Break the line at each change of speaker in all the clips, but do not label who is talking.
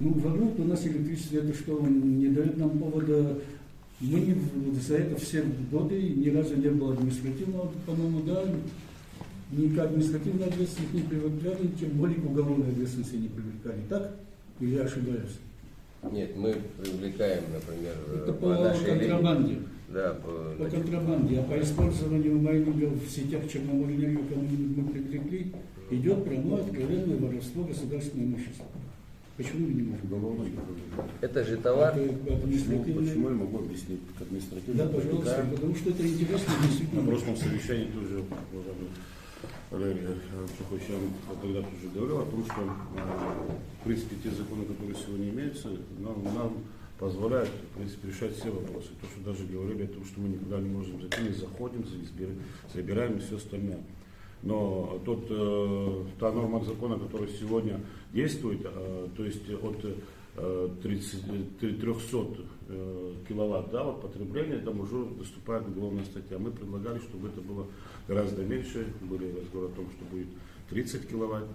Ну, воруют у нас электричество, это что, не дает нам повода. Мы за это все годы ни разу не было административного, по-моему, да, ни к административной ответственности не привлекали, тем более к уголовной ответственности не привлекали. Так? Или я ошибаюсь?
Нет, мы привлекаем, например,
Это по контрабанде.
Да,
по контрабанде, а по использованию майнингов в сетях Черноморэнерго, кому мы привлекли, идет прямое откровенное воровство государственного имущества. Почему мы не можем?
Это же товар.
Почему я могу объяснить? Как административно.
Да, пожалуйста, потому что это интересно действительно.
На прошлом совещании тоже, Валерий Пухович, я тогда тоже говорил о том, что, в принципе, те законы, которые сегодня имеются, нам позволяют, в принципе, решать все вопросы. То, что даже говорили о том, что мы никуда не можем зайти, не заходим, забираем и все остальное. Но та норма закона, которая сегодня действует, то есть от 300 киловатт, да, вот потребления, там уже доступает уголовная статья. Мы предлагали, чтобы это было гораздо меньше, были разговоры о том, что будет 30 киловатт.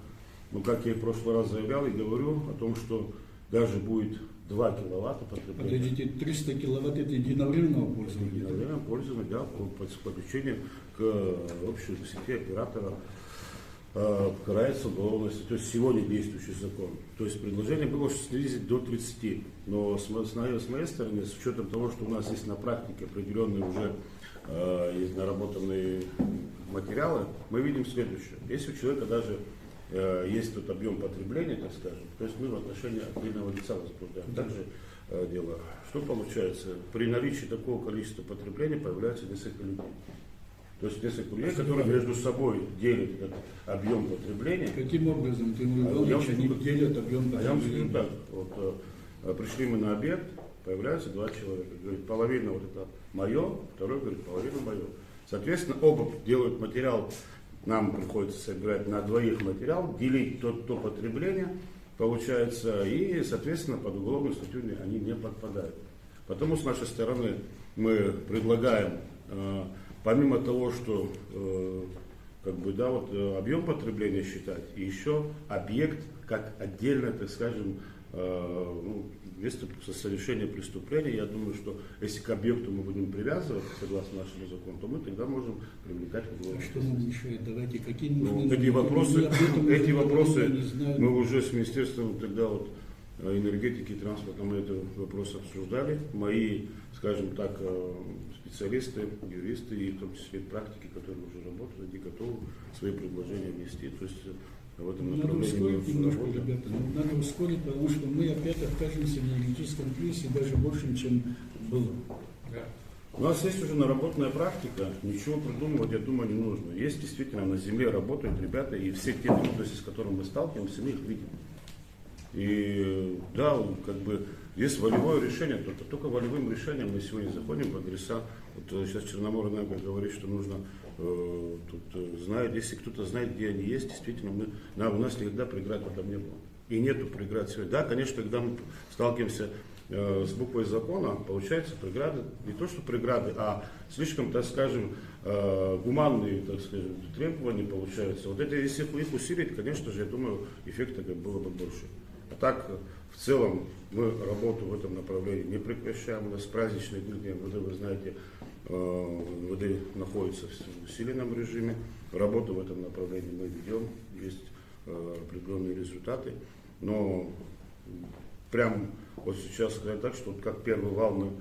Но как я и в прошлый раз заявлял и говорю о том, что даже будет 2 киловатта потребления.
Подождите, 300 киловатт это единовременного пользования?
Единовременного пользования, да, по подключению к общей сети оператора карается уголовностью. То есть сегодня действующий закон. То есть предложение было снизить до 30. Но с моей стороны, с учетом того, что у нас есть на практике определенные уже есть наработанные материалы, мы видим следующее. Если у человека даже есть тот объем потребления, так скажем, то есть мы в отношении отдельного лица возбуждаем. Также дело. Что получается? При наличии такого количества потребления появляется несколько людей. То есть несколько людей, которые между собой делят этот объем потребления.
Каким образом? Тимур Иванович, они делят объем потребления?
Я вам скажу так. Вот, пришли мы на обед, появляются 2 человека. Говорит, половина вот это мое, второй говорит, половина мое. Соответственно, оба делают материал. Нам приходится собирать на двоих материал, делить то потребление, получается, и, соответственно, под уголовную статью они не подпадают. Потому с нашей стороны мы предлагаем, помимо того, что объем потребления считать, и еще объект как отдельно, так скажем, место совершения преступления. Я думаю, что если к объекту мы будем привязывать, согласно нашему закону, то мы тогда можем привлекать к уголовной
ответственности. Что нам мешает? Давайте, какие нужны...
Эти вопросы мы уже с Министерством тогда энергетики и транспорта мы этот вопрос обсуждали. Мои, скажем так, специалисты, юристы и в том числе практики, которые уже работают, они готовы свои предложения внести. То есть в этом
надо ускорить немножко,
работаем.
ребята. Надо ускорить, потому что мы опять окажемся в энергетическом кризисе даже больше, чем было.
У нас есть уже наработанная практика, ничего придумывать, я думаю, не нужно. Есть действительно на земле работают ребята, и все те трудности, с которыми мы сталкиваемся, мы их видим. И да, есть волевое решение, только волевым решением мы сегодня заходим в адреса. Вот сейчас Черноморэнерго говорит, что нужно знает, если кто-то знает, где они есть, действительно, у нас никогда преград в этом не было. И нету преград сегодня. Да, конечно, когда мы сталкиваемся с буквой закона, получается преграды, не то что преграды, а слишком, так скажем, гуманные, так скажем, требования получаются. Вот это, если их усилить, конечно же, я думаю, эффекта было бы больше. А так, в целом, мы работу в этом направлении не прекращаем. У нас праздничные дни МВД, вы знаете, МВД находится в усиленном режиме. Работу в этом направлении мы ведем, есть определенные результаты. Но прям вот сейчас сказать так, что как первый вал мы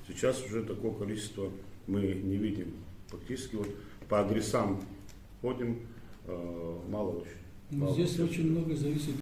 сейчас уже такого количества мы не видим. Фактически по адресам ходим, мало очень.
Здесь очень много зависит